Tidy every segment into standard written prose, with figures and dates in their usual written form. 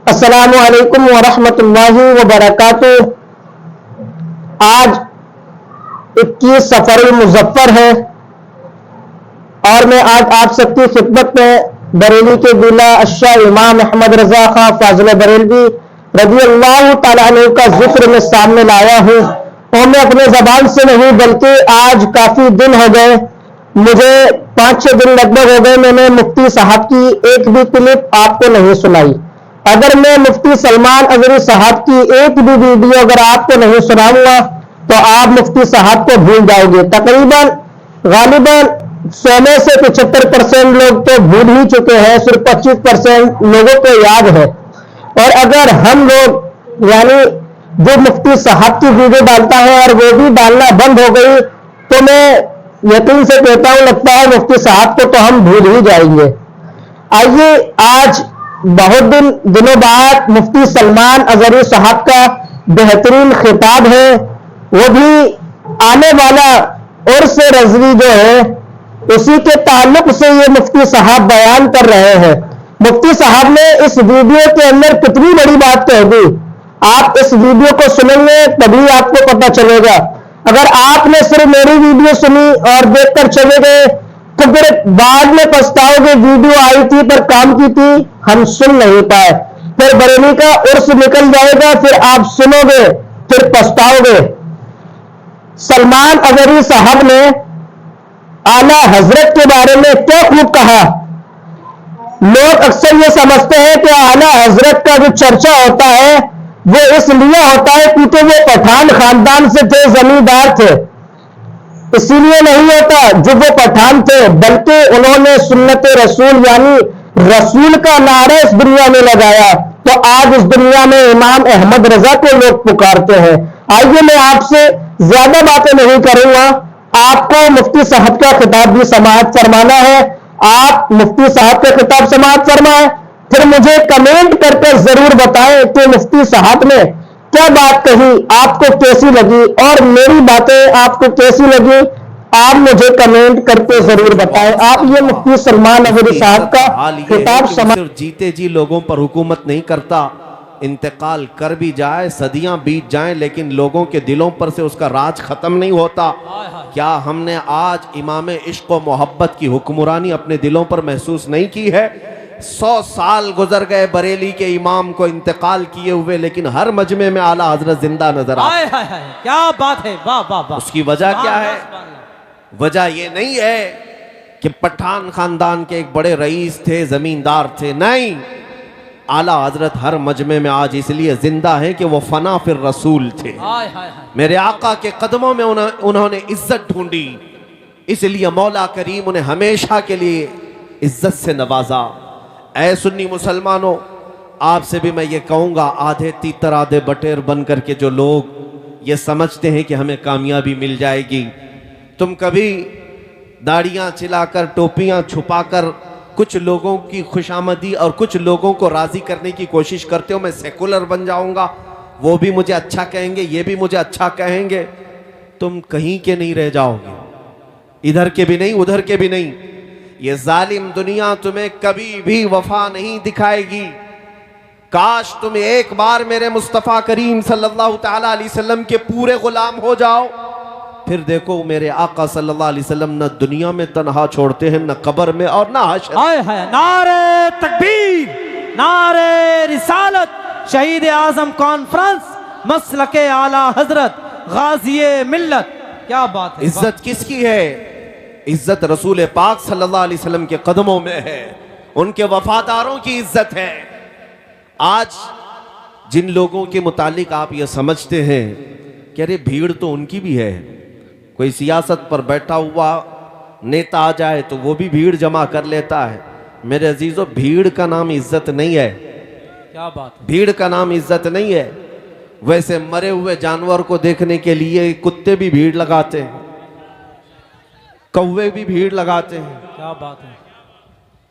अस्सलामु अलैकुम वरहमतुल्लाहि वबरकातुह। आज 21 सफरुल मुज़फ़्फ़र है और मैं आज आप सबकी खिदमत में बरेली के दूल्हा अशा इमाम अहमद रजा खां फाज़िल बरेलवी रज़ी अल्लाह तआला अन्हु का जिक्र में सामने लाया हूँ। और मैं अपने ज़बान से नहीं बल्कि आज काफ़ी दिन हो गए, मुझे 5-6 दिन लगभग हो गए, मैंने मुफ्ती साहब की एक भी क्लिप आपको नहीं सुनाई। अगर मैं मुफ्ती सलमान अज़हरी साहब की एक भी वीडियो अगर आपको नहीं सुनाऊंगा तो आप मुफ्ती साहब को भूल जाओगे। तकरीबन गालिबन 100 में से 75% लोग तो भूल ही चुके हैं, सिर्फ 25% लोगों को याद है। और अगर हम लोग यानी जो मुफ्ती साहब की वीडियो डालता है और वो भी डालना बंद हो गई तो मैं यकीन से कहता हूं, लगता है मुफ्ती साहब को तो हम भूल ही जाएंगे। आइए, आज बहुत दिनों बाद मुफ्ती सलमान अज़हरी साहब का बेहतरीन खिताब है, वो भी आने वाला उर्स रज़वी जो है उसी के ताल्लुक से ये मुफ्ती साहब बयान कर रहे हैं। मुफ्ती साहब ने इस वीडियो के अंदर कितनी बड़ी बात कह दी, आप इस वीडियो को सुनेंगे तभी आपको पता चलेगा। अगर आपने सिर्फ मेरी वीडियो सुनी और देखकर चले गए तो फिर बाद में पछताओगे, वीडियो आई थी पर काम की थी, हम सुन नहीं पाए। फिर बरेली का उर्स निकल जाएगा, फिर आप सुनोगे, फिर पछताओगे। सलमान अज़हरी साहब ने आला हजरत के बारे में क्या खूब कहा। लोग अक्सर ये समझते हैं कि आला हजरत का जो चर्चा होता है वो इसलिए होता है क्योंकि वो पठान खानदान से थे, जमींदार थे, इसीलिए नहीं होता जो वो पठान थे, बल्कि उन्होंने सुन्नत रसूल यानी रसूल का नारा इस दुनिया में लगाया, तो आज इस दुनिया में इमाम अहमद रजा को लोग पुकारते हैं। आइए, मैं आपसे ज्यादा बातें नहीं करूंगा, आपको मुफ्ती साहब का खिताब भी समाअत फरमाना है। आप मुफ्ती साहब का खिताब समाअत फरमाएं, फिर मुझे कमेंट करके जरूर बताएं कि मुफ्ती साहब ने क्या बात कही, आपको कैसी लगी और मेरी बातें आपको कैसी लगी, आप मुझे कमेंट करके जरूर बताएं। आप ये मुफ्ती सलमान अज़हरी साहब का खिताब सिर्फ जीते जी लोगों पर हुकूमत नहीं करता, इंतकाल कर भी जाए, सदियां बीत जाएं, लेकिन लोगों के दिलों पर से उसका राज खत्म नहीं होता। क्या हमने आज इमाम इश्क व मोहब्बत की हुक्मरानी अपने दिलों पर महसूस नहीं की है? 100 साल गुजर गए बरेली के इमाम को इंतकाल किए हुए, लेकिन हर मजमे में आला हजरत जिंदा नजर आए। क्या बात है, वाह वाह वाह। उसकी वजह क्या है? वजह ये नहीं है कि पठान खानदान के एक बड़े रईस थे, जमींदार थे, नहीं। आला हजरत हर मजमे में आज इसलिए जिंदा है कि वो फना फिर रसूल थे। मेरे आका के कदमों में उन्होंने इज्जत ढूंढी, इसलिए मौला करीम उन्हें हमेशा के लिए इज्जत से नवाजा। ऐ सुन्नी मुसलमानों, आपसे भी मैं ये कहूँगा, आधे तीतर आधे बटेर बन करके जो लोग ये समझते हैं कि हमें कामयाबी मिल जाएगी, तुम कभी दाढ़ियाँ चिलाकर टोपियाँ छुपाकर कुछ लोगों की खुशामदी और कुछ लोगों को राज़ी करने की कोशिश करते हो, मैं सेकुलर बन जाऊँगा, वो भी मुझे अच्छा कहेंगे, ये भी मुझे अच्छा कहेंगे, तुम कहीं के नहीं रह जाओगे, इधर के भी नहीं उधर के भी नहीं। ये जालिम दुनिया तुम्हें कभी भी वफा नहीं दिखाएगी। काश तुम एक बार मेरे मुस्तफ़ा करीम सल्लल्लाहु तआला अलैहि वसल्लम के पूरे गुलाम हो जाओ, फिर देखो मेरे आका सल्लल्लाहु अलैहि वसल्लम न दुनिया में तन्हा छोड़ते हैं, न कब्र में और न हश्र। नारे तकबीर, नारे रिसालत, शहीद आजम कॉन्फ्रेंस, मसलके आला हजरत, गाज़िए मिल्लत। क्या बात है। इज्जत किसकी है? इज्जत रसूल पाक सल्लल्लाहु अलैहि वसल्लम के कदमों में है, उनके वफादारों की इज्जत है। आज जिन लोगों के मुतालिक आप ये समझते हैं कि अरे भीड़ तो उनकी भी है, कोई सियासत पर बैठा हुआ नेता आ जाए तो वो भी भीड़ जमा कर लेता है, मेरे अजीजों भीड़ का नाम इज्जत नहीं है। क्या बात है। भीड़ का नाम इज्जत नहीं है। वैसे मरे हुए जानवर को देखने के लिए कुत्ते भी भीड़ लगाते हैं, कौवे भी भीड़ लगाते हैं। क्या बात है।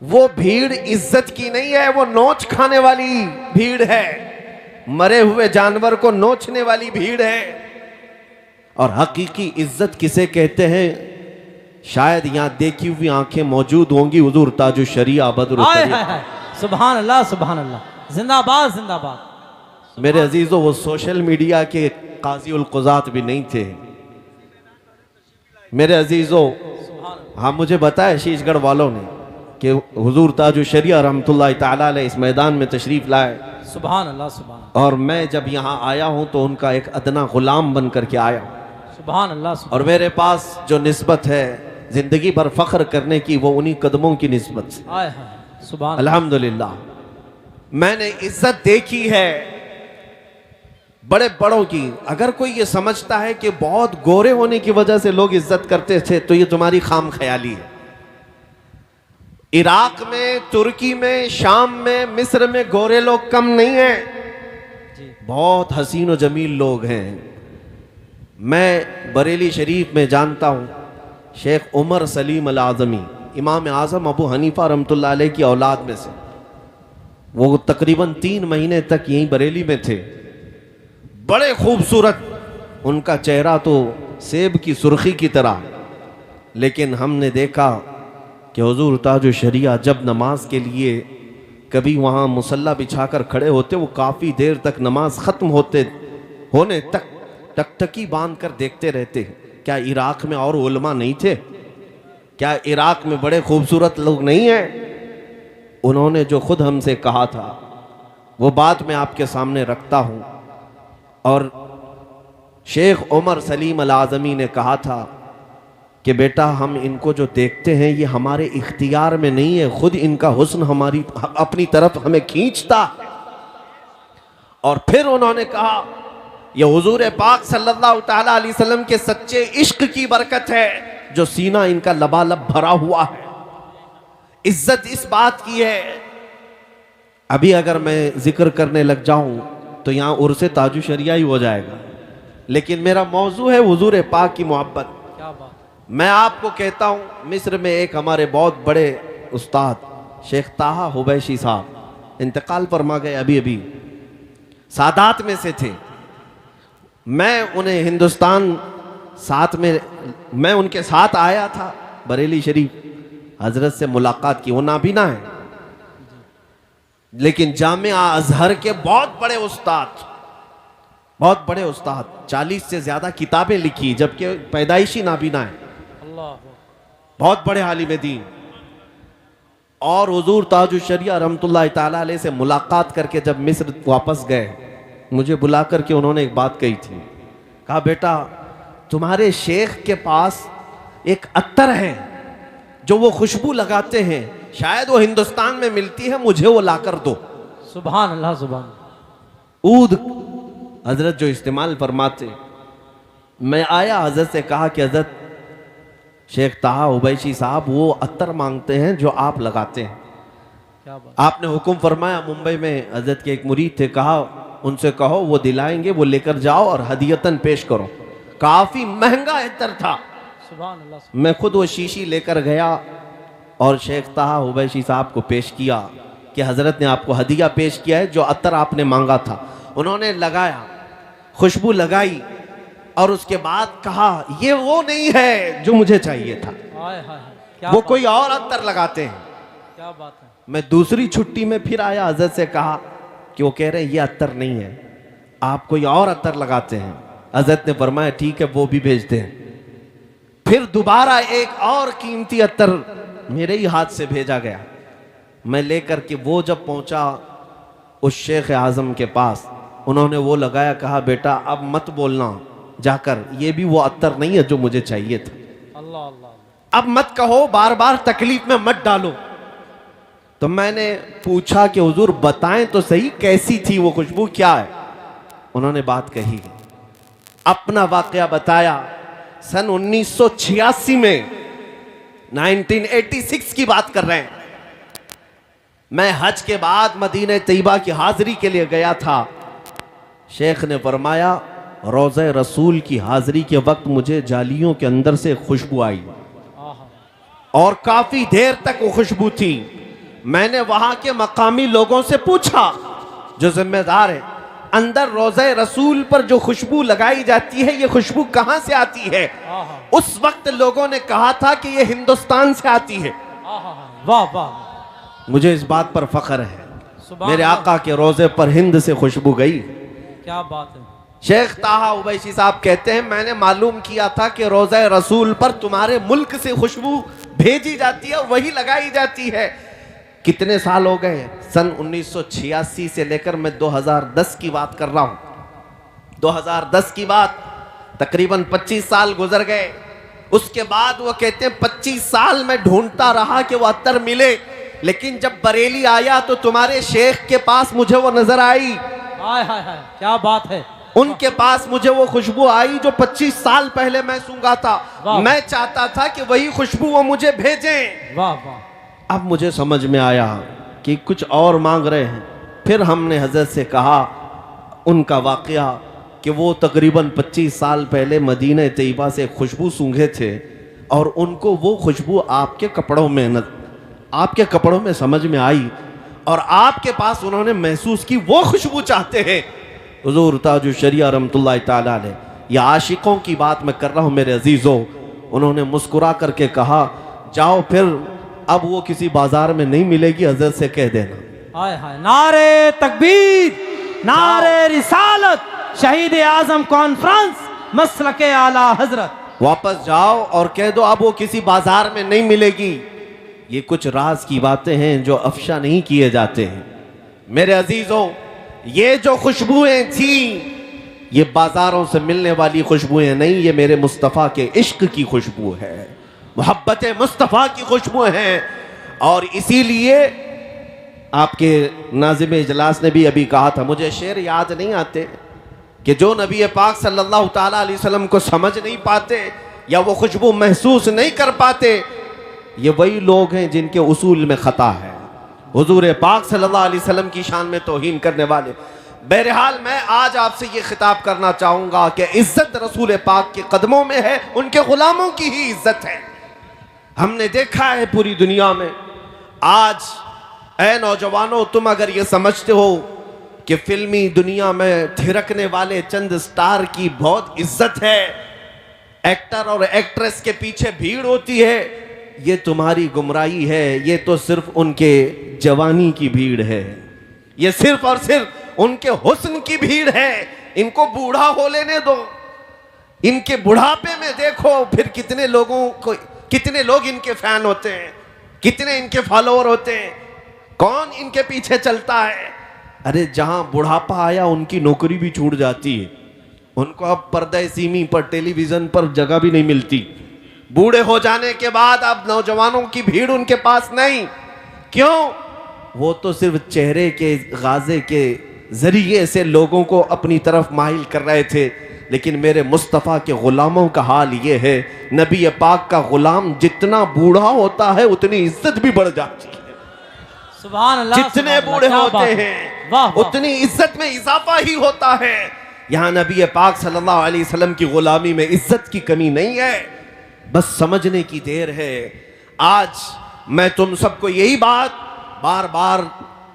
वो भीड़ इज्जत की नहीं है, वो नोच खाने वाली भीड़ है, मरे हुए जानवर को नोचने वाली भीड़ है। और हकीकी इज्जत किसे कहते हैं? शायद यहाँ देखी हुई आंखें मौजूद होंगी हुजूर ताजुश शरिया बद्र। सुभान अल्लाह, सुभान अल्लाह। जिंदाबाद जिंदाबाद। मेरे अजीजों, वो सोशल मीडिया के काजी उल कुज़ात भी नहीं थे। मेरे अजीजों, हाँ, मुझे बताया शीशगढ़ वालों ने कि हुजूर ताजु शरिया रहमतुल्लाह ताला अलैह इस मैदान में तशरीफ़ लाए, सुभान अल्लाह सुभान और मैं जब यहाँ आया हूँ तो उनका एक अदना गुलाम बन करके आया हूँ। सुभान अल्लाह सुभान। और मेरे पास जो निस्बत है ज़िंदगी भर फ़ख्र करने की, वो उन्हीं कदमों की निस्बत से। आय हाय सुभान। अल्हम्दुलिल्लाह मैंने इज्जत देखी है बड़े बड़ों की। अगर कोई ये समझता है कि बहुत गोरे होने की वजह से लोग इज्जत करते थे, तो ये तुम्हारी खाम ख्याली है। इराक में, तुर्की में, शाम में, मिस्र में गोरे लोग कम नहीं हैं, बहुत हसीन और जमील लोग हैं। मैं बरेली शरीफ में जानता हूँ शेख उमर सलीम अल आज़मी, इमाम आज़म अबू हनीफा रहमतुल्लाह अलैह की औलाद में से। वो तकरीबन 3 महीने तक यहीं बरेली में थे। बड़े खूबसूरत, उनका चेहरा तो सेब की सुर्खी की तरह। लेकिन हमने देखा कि हुजूर ताजु शरिया जब नमाज के लिए कभी वहाँ मुसल्ला बिछाकर खड़े होते, वो काफ़ी देर तक नमाज ख़त्म होने तक टकटकी बांध कर देखते रहते। क्या इराक में और उलमा नहीं थे? क्या इराक में बड़े खूबसूरत लोग नहीं हैं? उन्होंने जो खुद हमसे कहा था वो बात मैं आपके सामने रखता हूँ। और शेख उमर सलीम अल आज़मी ने कहा था कि बेटा, हम इनको जो देखते हैं ये हमारे इख्तियार में नहीं है, खुद इनका हुस्न हमारी अपनी तरफ हमें खींचता है। और फिर उन्होंने कहा ये हुजूर पाक सल्लल्लाहु ताला अलैहि वसल्लम के सच्चे इश्क की बरकत है जो सीना इनका लबालब भरा हुआ है। इज्जत इस बात की है, अभी अगर मैं जिक्र करने लग जाऊं तो यहाँ उर्से ताजु शरिया ही हो जाएगा, लेकिन मेरा मौजू है हुजूर पाक की मोहब्बत। क्या बात। मैं आपको कहता हूँ, मिस्र में एक हमारे बहुत बड़े उस्ताद शेख ताहा हुबैशी साहब इंतकाल फरमा गए, अभी अभी सादात में से थे। मैं उन्हें हिंदुस्तान साथ में, मैं उनके साथ आया था बरेली शरीफ, हजरत से मुलाकात की। वो नाबीना है लेकिन जामिया अजहर के बहुत बड़े उस्ताद, बहुत बड़े उस्ताद, 40 से ज्यादा किताबें लिखी, जबकि पैदाइशी नाबीना है। अल्लाह। बहुत बड़े आलिम दीन। और हुजूर ताजु शरिया रहमतुल्लाह ताला अलैह से मुलाकात करके जब मिस्र वापस गए, मुझे बुला करके उन्होंने एक बात कही थी। कहा बेटा, तुम्हारे शेख के पास एक अत्तर है जो वो खुशबू लगाते हैं, शायद वो हिंदुस्तान में मिलती है, मुझे वो लाकर दो। सुभान अल्लाह सुभान। ऊद हजरत जो इस्तेमाल फरमाते। मैं आया, हजरत से कहा कि हजरत शेख ताहा हुबैशी साहब वो अत्तर मांगते हैं जो आप लगाते हैं। क्या बात। आपने हुक्म फरमाया, मुंबई में हजरत के एक मुरीद थे, कहा उनसे कहो वो दिलाएंगे, वो लेकर जाओ और हदियतन पेश करो। काफी महंगा अत्तर था। सुभान अल्लाह। मैं खुद वो शीशी लेकर गया और शेख ताहा हुबैशी साहब को पेश किया कि हजरत ने आपको हदिया पेश किया है, जो अत्तर आपने मांगा था। उन्होंने लगाया, खुशबू लगाई और उसके बाद कहा ये वो नहीं है जो मुझे चाहिए था, हाय हाय क्या वो बात। कोई और अत्तर लगाते हैं। क्या बात है। मैं दूसरी छुट्टी में फिर आया, हजरत से कहा कि वो कह रहे हैं ये अत्तर नहीं है, आप कोई और अत्तर लगाते हैं। हजरत ने फरमाया ठीक है, वो भी भेजते हैं। फिर दोबारा एक और कीमती अत्तर मेरे ही हाथ से भेजा गया। मैं लेकर के वो जब पहुंचा उस शेख आजम के पास, उन्होंने वो लगाया। कहा बेटा अब मत बोलना जाकर, ये भी वो अत्तर नहीं है जो मुझे चाहिए था। अल्लाह अल्लाह। अब मत कहो, बार बार तकलीफ में मत डालो। तो मैंने पूछा कि हुजूर बताएं तो सही कैसी थी वो खुशबू, क्या है? उन्होंने बात कही, अपना वाकया बताया। सन 1986 में, 1986 की बात कर रहे हैं, मैं हज के बाद मदीने तैयबा की हाजिरी के लिए गया था। शेख ने फरमाया रोज़े रसूल की हाजिरी के वक्त मुझे जालियों के अंदर से खुशबू आई और काफी देर तक वो खुशबू थी। मैंने वहां के मकामी लोगों से पूछा जो जिम्मेदार है, अंदर रोज़े रसूल पर जो खुशबू लगाई जाती है ये खुशबू कहां से आती है? उस वक्त लोगों ने कहा था कि ये हिंदुस्तान से आती है। वाह वाह। मुझे इस बात पर फख्र है। सुभान मेरे अल्लाह। आका के रोजे पर हिंद से खुशबू गई। क्या बात है। शेख ताहा उवैसी साहब कहते हैं, मैंने मालूम किया था कि रोज़े रसूल पर तुम्हारे मुल्क से खुशबू भेजी जाती है, वही लगाई जाती है। कितने साल हो गए? सन 1986 से लेकर मैं 2010 की बात कर रहा हूं। 2010 की बात, तकरीबन 25 साल गुजर गए। उसके बाद वो कहते हैं 25 साल में ढूंढता रहा कि वो अत्तर मिले, लेकिन जब बरेली आया तो तुम्हारे शेख के पास मुझे वो नजर आई। हाय हाय हाय, क्या बात है। उनके पास मुझे वो खुशबू आई जो 25 साल पहले मैं सूंघा था। वाह। मैं चाहता था कि वही खुशबू वो मुझे भेजें। वाह वाह। अब मुझे समझ में आया कि कुछ और मांग रहे हैं। फिर हमने हजरत से कहा उनका वाकया कि वो तकरीबन 25 साल पहले मदीना तैयबा से खुशबू सूंघे थे और उनको वो खुशबू आपके कपड़ों में समझ में आई और आपके पास उन्होंने महसूस की, वो खुशबू चाहते हैं। हुजूर ताजुल शरिया रहमतुल्लाह ताला अलैह, ये आशिकों की बात मैं कर रहा हूँ मेरे अजीजों। उन्होंने मुस्कुरा करके कहा, जाओ फिर, अब वो किसी बाजार में नहीं मिलेगी, हजरत से कह देना। हाय हाय, नारे तकबीर, नारे रिसालत, शहीद आजम कॉन्फ्रेंस, मसलके आला हजरत। वापस जाओ और कह दो अब वो किसी बाजार में नहीं मिलेगी। ये कुछ राज की बातें हैं जो अफशा नहीं किए जाते हैं। मेरे अजीजों, ये जो खुशबुएं थी, ये बाजारों से मिलने वाली खुशबुएं नहीं, ये मेरे मुस्तफ़ा के इश्क की खुशबू है, मोहब्बत मुस्तफ़ा की खुशबू है। और इसीलिए आपके नाज़िम इजलास ने भी अभी कहा था, मुझे शेर याद नहीं आते, कि जो नबी पाक सल्लल्लाहु ताला अलैहि वसल्लम को समझ नहीं पाते या वो खुशबू महसूस नहीं कर पाते, ये वही लोग हैं जिनके उसूल में खता है। हुजूर पाक सल्लल्लाहु अलैहि वसल्लम की शान में तौहीन करने वाले। बहरहाल मैं आज आपसे ये खिताब करना चाहूँगा कि इज़्ज़त रसूल पाक के कदमों में है, उनके ग़ुलामों की ही इज़्ज़त है। हमने देखा है पूरी दुनिया में आज, ऐ नौजवानों, तुम अगर ये समझते हो कि फिल्मी दुनिया में थिरकने वाले चंद स्टार की बहुत इज्जत है, एक्टर और एक्ट्रेस के पीछे भीड़ होती है, ये तुम्हारी गुमराही है। ये तो सिर्फ उनके जवानी की भीड़ है, ये सिर्फ और सिर्फ उनके हुस्न की भीड़ है। इनको बूढ़ा हो लेने दो, इनके बुढ़ापे में देखो फिर कितने लोग इनके फैन होते हैं, कितने इनके फॉलोअर होते हैं, कौन इनके पीछे चलता है। अरे जहां बुढ़ापा आया उनकी नौकरी भी छूट जाती है, उनको अब पर्दे सीमी पर, टेलीविजन पर जगह भी नहीं मिलती। बूढ़े हो जाने के बाद अब नौजवानों की भीड़ उनके पास नहीं। क्यों? वो तो सिर्फ चेहरे के गाजे के जरिए से लोगों को अपनी तरफ माहिल कर रहे थे। लेकिन मेरे मुस्तफ़ा के गुलामों का हाल ये है, नबी पाक का गुलाम जितना बूढ़ा होता है उतनी इज्जत भी बढ़ जाती है। सुभान अल्लाह, जितने बूढ़े होते हैं वाह वाह। उतनी इज्जत में इजाफा ही होता है। यहाँ नबी पाक सल्लल्लाहु अलैहि वसल्लम की गुलामी में इज्जत की कमी नहीं है, बस समझने की देर है। आज मैं तुम सबको यही बात बार बार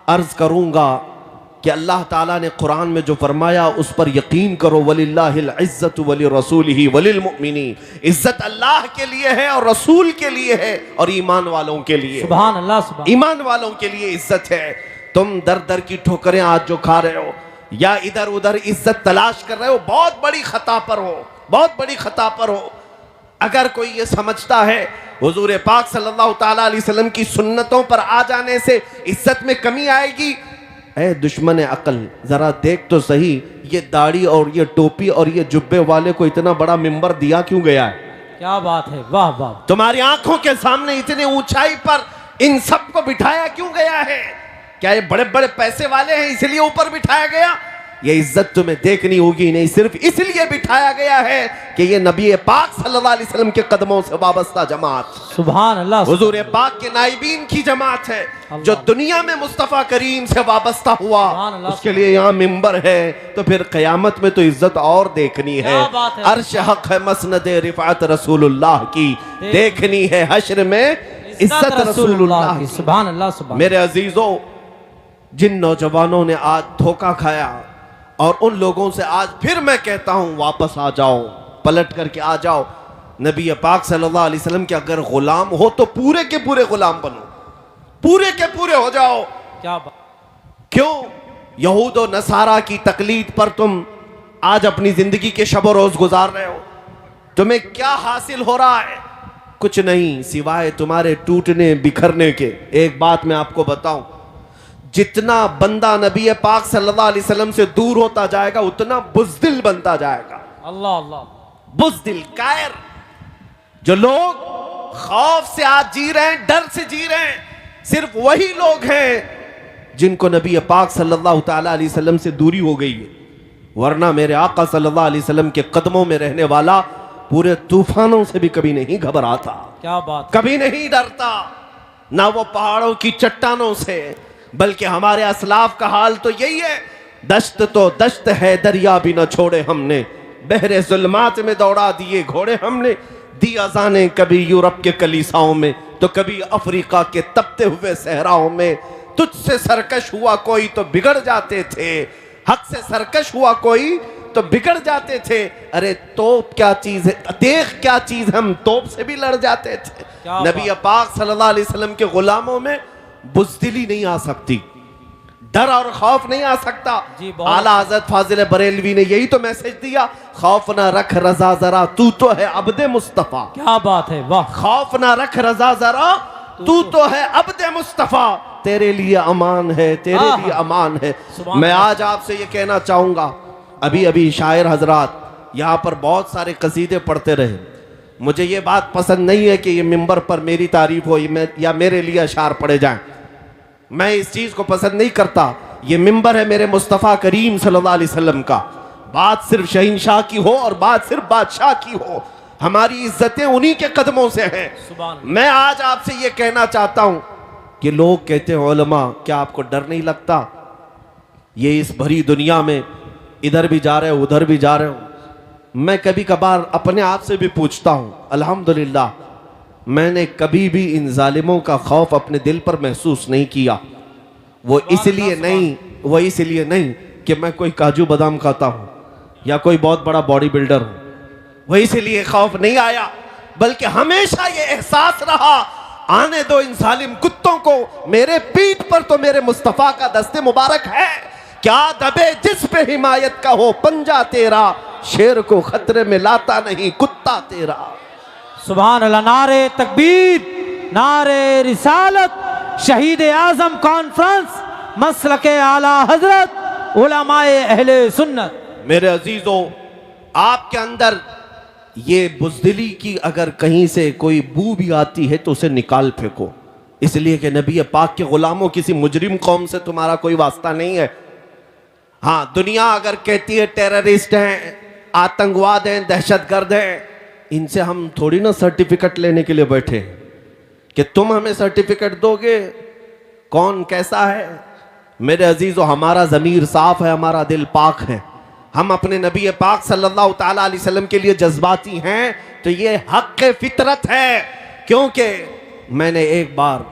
अर्ज करूंगा कि अल्लाह ताला ने कुरान में जो फरमाया उस पर यकीन करो। वलिल्लाहिल इज्जतु वलिरसूलिही वलिलमुमिनीन, इज्जत अल्लाह के लिए है और रसूल के लिए है और ईमान वालों के लिए। सुभान अल्लाह, सुभान। ईमान वालों के लिए इज्जत है। तुम दर दर की ठोकरें आज जो खा रहे हो या इधर उधर इज्जत तलाश कर रहे हो, बहुत बड़ी खता पर हो, बहुत बड़ी खता पर हो। अगर कोई ये समझता है हुजूर पाक सल्लल्लाहु ताला अलैहि वसल्लम की सुन्नतों पर आ जाने से इज्जत में कमी आएगी, ऐ दुश्मन अकल, जरा देख तो सही, ये दाढ़ी और ये टोपी और ये जुब्बे वाले को इतना बड़ा मिंबर दिया क्यों गया है? क्या बात है, वाह वाह। तुम्हारी आंखों के सामने इतने ऊंचाई पर इन सबको बिठाया क्यों गया है? क्या ये बड़े बड़े पैसे वाले हैं इसलिए ऊपर बिठाया गया? ये इज्जत तुम्हें देखनी होगी, नहीं सिर्फ इसलिए बिठाया गया है कि ये नबी पाक सल्लल्लाहु अलैहि वसल्लम के कदमों से वाबस्ता जमात, सुभान अल्लाह, हुजूर पाक के नाइबीन की जमात है, जो दुनिया में मुस्तफ़ा करीम से वाबस्ता हुआ, उसके लिए यहाँ मिंबर है। तो फिर क़यामत में तो इज्जत और देखनी है। अर्श हक है, मसनद रिफ़ात रसूलुल्लाह की देखनी है, हश्र में इज्जत रसूलुल्लाह की। सुभान अल्लाह, सुभान। मेरे अजीजों, जिन नौजवानों ने आज धोखा खाया और उन लोगों से आज फिर मैं कहता हूं वापस आ जाओ, पलट करके आ जाओ। नबी पाक सल्लल्लाहु अलैहि वसल्लम के अगर गुलाम हो तो पूरे के पूरे गुलाम बनो, पूरे के पूरे हो जाओ। क्या बात। क्यों यहूद और नसारा की तकलीद पर तुम आज अपनी जिंदगी के शब रोज गुजार रहे हो? तुम्हें क्या हासिल हो रहा है? कुछ नहीं सिवाय तुम्हारे टूटने बिखरने के। एक बात मैं आपको बताऊं, जितना बंदा नबी पाक सल्लल्लाहु अलैहि वसल्लम से दूर होता जाएगा उतना बुज़दिल बनता जाएगा। अल्लाह अल्लाह। बुज़दिल, कायर। जो लोग खौफ से आज जी रहे हैं, डर से जी रहे हैं, सिर्फ वही लोग हैं जिनको नबी पाक सल्लल्लाहु ताला अलैहि वसल्लम से दूरी हो गई है। वरना मेरे आका सल्लल्लाहु अलैहि वसल्लम के कदमों में रहने वाला पूरे तूफानों से भी कभी नहीं घबराता, क्या बात, कभी नहीं डरता, ना वो पहाड़ों की चट्टानों से। बल्कि हमारे असलाफ का हाल तो यही है, दश्त तो दश्त है दरिया भी न छोड़े हमने, बहरे जुल्मात में दौड़ा दिए घोड़े हमने, दी अजाने कभी यूरोप के कलीसाओं में तो कभी अफ्रीका के तपते हुए सहराओं में। तुझसे सरकश हुआ कोई तो बिगड़ जाते थे, हक से सरकश हुआ कोई तो बिगड़ जाते थे। अरे तोप क्या चीज है, देख क्या चीज, हम तोप से भी लड़ जाते थे। नबी पाक सल्लल्लाहु अलैहि वसल्लम के गुलामों में बुज़दिली नहीं आ सकती, डर और खौफ नहीं आ सकता। आला हज़रत फाजिल बरेलवी ने यही तो मैसेज दिया, खौफ ना रख रजा जरा तू तो है अब्दे मुस्तफा। क्या बात है, वाह। खौफ ना रख रजा जरा तू तो है अब्दे मुस्तफा, तेरे लिए अमान है, तेरे लिए अमान है। मैं आज आपसे ये कहना चाहूंगा, अभी अभी शायर हजरात यहाँ पर बहुत सारे कसीदे पढ़ते रहे। मुझे ये बात पसंद नहीं है कि ये मिंबर पर मेरी तारीफ हो या मेरे लिए अशार पढ़े जाएं। मैं इस चीज को पसंद नहीं करता। ये मिंबर है मेरे मुस्तफ़ा करीम सल्लल्लाहु अलैहि वसल्लम का। बात सिर्फ शहींशाह की हो और बात सिर्फ बादशाह की हो, हमारी इज्जतें उन्हीं के कदमों से हैं। मैं आज आपसे ये कहना चाहता हूं कि लोग कहते हैं उलमा, क्या आपको डर नहीं लगता? ये इस भरी दुनिया में इधर भी जा रहे हो उधर भी जा रहे हो। मैं कभी कभार अपने आप से भी पूछता हूं, अल्हम्दुलिल्लाह मैंने कभी भी इन जालिमों का खौफ अपने दिल पर महसूस नहीं किया। वो इसलिए नहीं कि मैं कोई काजू बादाम खाता हूं या कोई बहुत बड़ा बॉडी बिल्डर हूं, वो इसलिए खौफ नहीं आया, बल्कि हमेशा ये एहसास रहा, आने दो इन जालिम कुत्तों को, मेरे पीठ पर तो मेरे मुस्तफ़ा का दस्ते मुबारक है। क्या दबे जिस पे हिमायत का हो पंजा तेरा, शेर को खतरे में लाता नहीं कुत्ता तेरा। सुभान अल्लाह। नारे तकबीर, नारे रिसालत, शहीद आजम कॉन्फ्रेंस, मसलके आला हजरत, उलमाए अहले सुन्नत। मेरे अजीजों, आपके अंदर ये बुज़दिली की अगर कहीं से कोई बू भी आती है तो उसे निकाल फेंको, इसलिए कि नबी पाक के गुलामों किसी मुजरिम कौम से तुम्हारा कोई वास्ता नहीं है। हाँ, दुनिया अगर कहती है टेररिस्ट हैं, आतंकवाद हैं, दहशतगर्द हैं, इनसे हम थोड़ी ना सर्टिफिकेट लेने के लिए बैठे कि तुम हमें सर्टिफिकेट दोगे, कौन कैसा है। मेरे अजीजों, हमारा ज़मीर साफ है, हमारा दिल पाक है, हम अपने नबी पाक सल्लल्लाहु ताला अलैहि वसल्लम के लिए जज्बाती हैं तो ये हक़ फितरत है। क्योंकि मैंने एक बार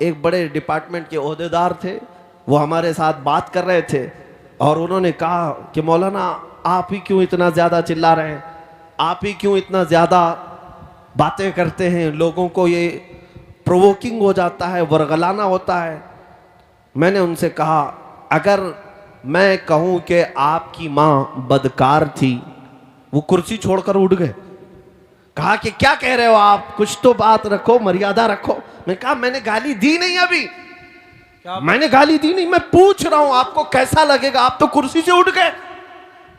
एक बड़े डिपार्टमेंट के ओहदेदार थे, वो हमारे साथ बात कर रहे थे और उन्होंने कहा कि मौलाना आप ही क्यों इतना ज़्यादा चिल्ला रहे हैं, आप ही क्यों इतना ज़्यादा बातें करते हैं, लोगों को ये प्रोवोकिंग हो जाता है, वरगलाना होता है। मैंने उनसे कहा, अगर मैं कहूँ कि आपकी माँ बदकार थी, वो कुर्सी छोड़कर उठ गए। कहा कि क्या कह रहे हो आप, कुछ तो बात रखो, मर्यादा रखो। मैं कहा मैंने गाली दी नहीं, अभी मैंने गाली दी नहीं, मैं पूछ रहा हूं आपको कैसा लगेगा। आप तो कुर्सी से उठ गए।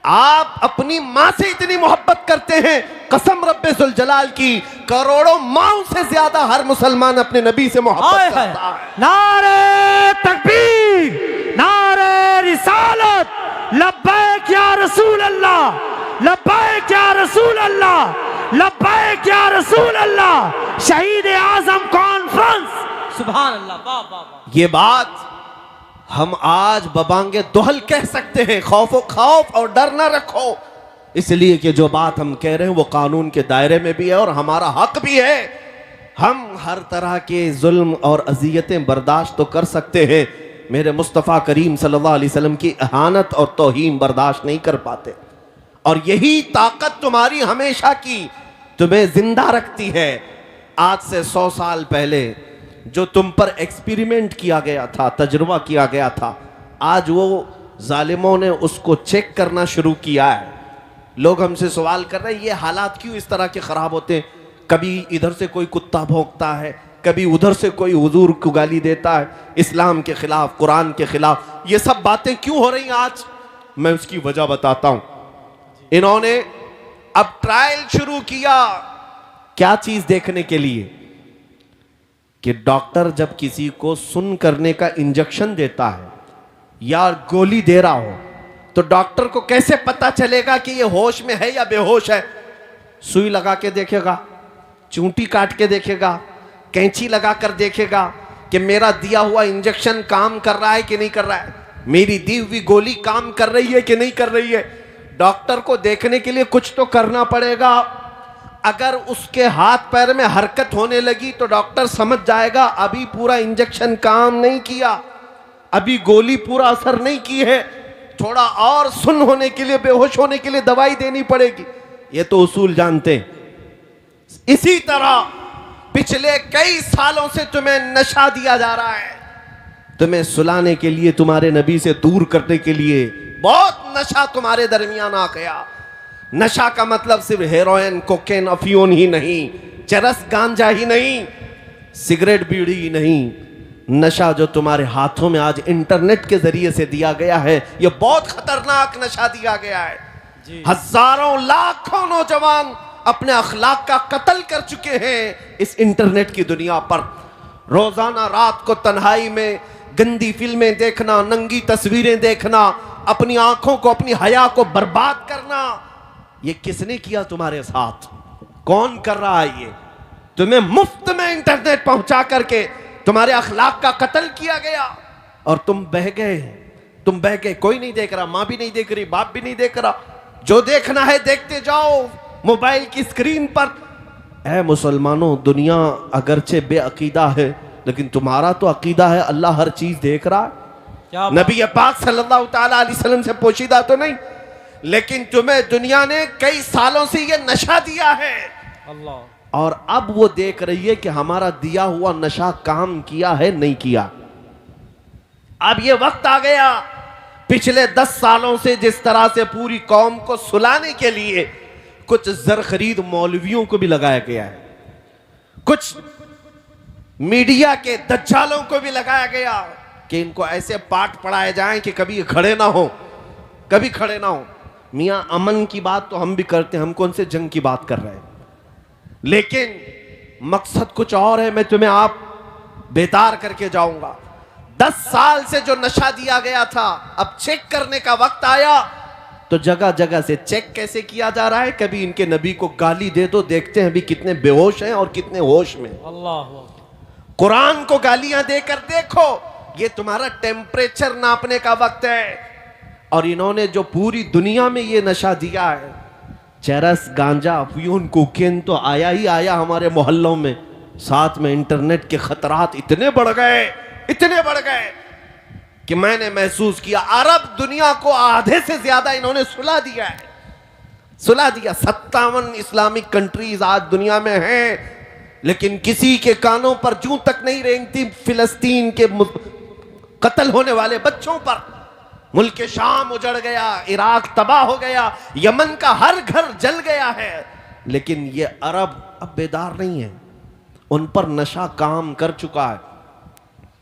आप अपनी मां से इतनी मोहब्बत करते हैं, कसम रब्बे जुल जलाल की, करोड़ों माओं से ज्यादा हर मुसलमान अपने नबी से मोहब्बत करता है। नारे तकबीर, नारे रिसालत, लब्बैक या रसूल अल्लाह, लब्बैक या रसूल अल्लाह, लब्बैक या रसूल अल्लाह, शहीद आजम कॉन्फ्रेंस। सुभान अल्लाह, वाह वाह वाह। ये बात हम आज बबांगे दोहल कह सकते हैं, खौफ और डर ना रखो, इसलिए कि जो बात हम कह रहे हैं वो कानून के दायरे में भी है और हमारा हक भी है। हम हर तरह के जुल्म और अजियतें बर्दाश्त तो कर सकते हैं, मेरे मुस्तफ़ा करीम सल्लल्लाहु अलैहि वसल्लम की इहानत और तौहीन बर्दाश्त नहीं कर पाते। और यही ताकत तुम्हारी हमेशा की तुम्हें जिंदा रखती है। आज से 100 साल पहले जो तुम पर एक्सपेरिमेंट किया गया था, तजुर्बा किया गया था, आज वो जालिमों ने उसको चेक करना शुरू किया है। लोग हमसे सवाल कर रहे हैं ये हालात क्यों इस तरह के खराब होते हैं, कभी इधर से कोई कुत्ता भौंकता है, कभी उधर से कोई हुजूर को गाली देता है, इस्लाम के खिलाफ, कुरान के खिलाफ, ये सब बातें क्यों हो रही हैं आज? मैं उसकी वजह बताता हूं। इन्होंने अब ट्रायल शुरू किया, क्या चीज देखने के लिए कि डॉक्टर जब किसी को सुन करने का इंजेक्शन देता है या गोली दे रहा हो तो डॉक्टर को कैसे पता चलेगा कि ये होश में है या बेहोश है? सुई लगा के देखेगा, चूंटी काट के देखेगा, कैंची लगा कर देखेगा कि मेरा दिया हुआ इंजेक्शन काम कर रहा है कि नहीं कर रहा है, मेरी दी हुई गोली काम कर रही है कि नहीं कर रही है। डॉक्टर को देखने के लिए कुछ तो करना पड़ेगा। अगर उसके हाथ पैर में हरकत होने लगी तो डॉक्टर समझ जाएगा अभी पूरा इंजेक्शन काम नहीं किया, अभी गोली पूरा असर नहीं की है, थोड़ा और सुन होने के लिए, बेहोश होने के लिए दवाई देनी पड़ेगी। ये तो उसूल जानते हैं। इसी तरह पिछले कई सालों से तुम्हें नशा दिया जा रहा है, तुम्हें सुलाने के लिए, तुम्हारे नबी से दूर करने के लिए बहुत नशा तुम्हारे दरमियान आ गया। नशा का मतलब सिर्फ हेरोइन, कोकेन, अफीन ही नहीं, चरस, गांजा ही नहीं, सिगरेट, बीड़ी ही नहीं। नशा जो तुम्हारे हाथों में आज इंटरनेट के जरिए से दिया गया है, यह बहुत खतरनाक नशा दिया गया है। हजारों लाखों नौजवान अपने अखलाक का कत्ल कर चुके हैं इस इंटरनेट की दुनिया पर। रोजाना रात को तन्हाई में गंदी फिल्में देखना, नंगी तस्वीरें देखना, अपनी आंखों को, अपनी हया को बर्बाद करना, ये किसने किया तुम्हारे साथ? कौन कर रहा है ये? तुम्हें मुफ्त में इंटरनेट पहुंचा करके तुम्हारे अखलाक का कत्ल किया गया और तुम बह गए। तुम बह गए, कोई नहीं देख रहा, मां भी नहीं देख रही, बाप भी नहीं देख रहा, जो देखना है देखते जाओ मोबाइल की स्क्रीन पर। ऐ मुसलमानों, दुनिया अगरचे बेअकीदा है लेकिन तुम्हारा तो अकीदा है अल्लाह हर चीज देख रहा है। नबी पाक सल्लल्लाहु ताला अलैहि वसल्लम से पोशीदा तो नहीं, लेकिन तुम्हें दुनिया ने कई सालों से ये नशा दिया है अल्लाह, और अब वो देख रही है कि हमारा दिया हुआ नशा काम किया है नहीं किया। अब ये वक्त आ गया, पिछले 10 सालों से जिस तरह से पूरी कौम को सुलाने के लिए कुछ जर खरीद मौलवियों को भी लगाया गया है, कुछ मीडिया के दज्जालों को भी लगाया गया कि इनको ऐसे पाठ पढ़ाए जाएं कि कभी खड़े ना हो, कभी खड़े ना हो। मियां अमन की बात तो हम भी करते हैं, हम कौन से जंग की बात कर रहे हैं, लेकिन मकसद कुछ और है। मैं तुम्हें आप बेदार करके जाऊंगा। 10 साल से जो नशा दिया गया था, अब चेक करने का वक्त आया तो जगह जगह से चेक कैसे किया जा रहा है। कभी इनके नबी को गाली दे दो, देखते हैं अभी कितने बेहोश हैं और कितने होश में। अल्लाह, कुरान को गालियां देकर देखो, ये तुम्हारा टेम्परेचर नापने का वक्त है। और इन्होंने जो पूरी दुनिया में ये नशा दिया है, चरस, गांजा, अफीम, कोकेन तो आया ही आया हमारे मोहल्लों में, साथ में इंटरनेट के खतरात इतने बढ़ गए, इतने बढ़ गए कि मैंने महसूस किया अरब दुनिया को आधे से ज्यादा इन्होंने सुला दिया है, सुला दिया। 57 इस्लामिक कंट्रीज आज दुनिया में हैं, लेकिन किसी के कानों पर जूं तक नहीं रेंगती फिलिस्तीन के कत्ल होने वाले बच्चों पर। मुल्क शाम उजड़ गया, इराक तबाह हो गया, यमन का हर घर जल गया है, लेकिन ये अरब अब बेदार नहीं है, उन पर नशा काम कर चुका है।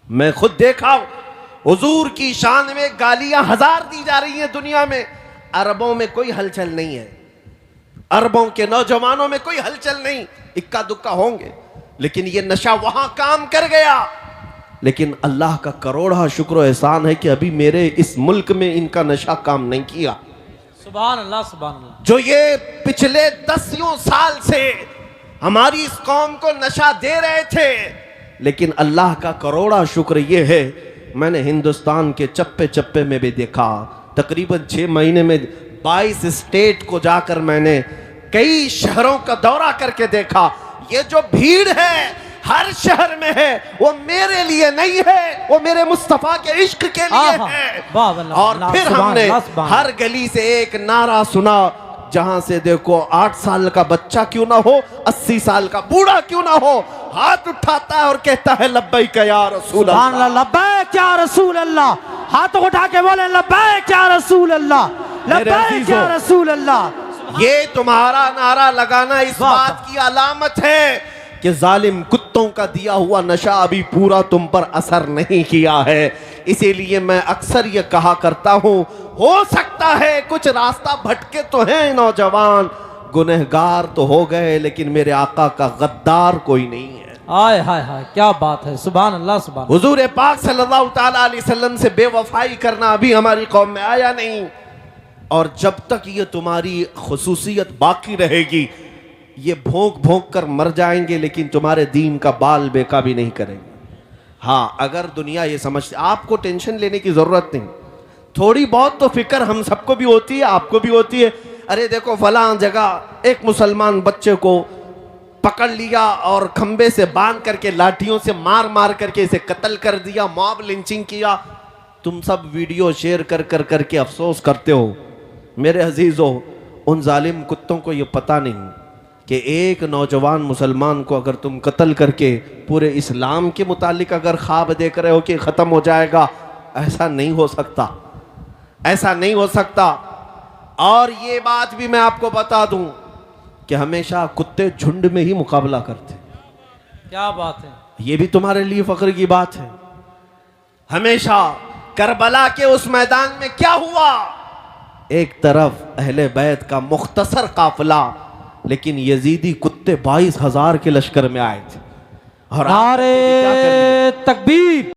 मैं खुद देखा, हुजूर की शान में गालियां 1000 दी जा रही हैं दुनिया में, अरबों में कोई हलचल नहीं है, अरबों के नौजवानों में कोई हलचल नहीं, इक्का दुक्का होंगे, लेकिन ये नशा वहां काम कर गया। लेकिन अल्लाह का करोड़ा शुक्र एहसान है कि अभी मेरे इस मुल्क में इनका नशा काम नहीं किया। सुभान अल्लाह, सुभान अल्लाह। जो ये पिछले 10 साल से हमारी इस कौम को नशा दे रहे थे, लेकिन अल्लाह का करोड़ा शुक्र ये है, मैंने हिंदुस्तान के चप्पे चप्पे में भी देखा। तकरीबन 6 महीने में 22 स्टेट को जाकर मैंने कई शहरों का दौरा करके देखा। ये जो भीड़ है हर शहर में है, वो मेरे लिए नहीं है, वो मेरे मुस्तफा के इश्क के लिए है। और फिर हमने हर गली से एक नारा सुना, जहां से देखो 8 साल का बच्चा क्यों ना हो, 80 साल का बूढ़ा क्यों ना हो, हाथ उठाता है और कहता है लब्बैक या रसूल अल्लाह, लब्बैक या रसूल अल्लाह, हाथों को उठा के बोले लब्बैक या रसूल अल्लाह, लब्बैक या रसूल अल्लाह। ये तुम्हारा नारा लगाना इस बात की अलामत है कि जालिम कुत्तों का दिया हुआ नशा अभी पूरा तुम पर असर नहीं किया है। इसीलिए मैं अक्सर ये कहा करता हूं, हो सकता है कुछ रास्ता भटके तो हैं नौजवान, गुनहगार तो हो गए, लेकिन मेरे आका का गद्दार कोई नहीं है। हाय हाय हाय, क्या बात है, सुभान अल्लाह सुभान। हुजूर पाक सल्लल्लाहु ताला अलैहि वसल्लम से बेवफाई करना अभी हमारी कौम में आया नहीं, और जब तक ये तुम्हारी खुसूसियत बाकी रहेगी, ये भोंक भोंक कर मर जाएंगे, लेकिन तुम्हारे दीन का बाल बेका भी नहीं करेंगे। हाँ, अगर दुनिया ये समझती, आपको टेंशन लेने की जरूरत नहीं, थोड़ी बहुत तो फिक्र हम सबको भी होती है, आपको भी होती है। अरे देखो फलां जगह एक मुसलमान बच्चे को पकड़ लिया और खंबे से बांध करके लाठियों से मार मार करके इसे कत्ल कर दिया, मॉब लिंचिंग किया। तुम सब वीडियो शेयर कर कर करके अफसोस करते हो। मेरे अजीजों, उन जालिम कुत्तों को ये पता नहीं कि एक नौजवान मुसलमान को अगर तुम कत्ल करके पूरे इस्लाम के मुतालिक अगर ख्वाब देख रहे हो कि ख़त्म हो जाएगा, ऐसा नहीं हो सकता, ऐसा नहीं हो सकता। और ये बात भी मैं आपको बता दूं कि हमेशा कुत्ते झुंड में ही मुकाबला करते। क्या बात है, ये भी तुम्हारे लिए फख्र की बात है। हमेशा करबला के उस मैदान में क्या हुआ, एक तरफ अहले बैत का मुख्तसर काफिला, लेकिन यजीदी कुत्ते 22,000 के लश्कर में आए थे। और नारे तकबीर।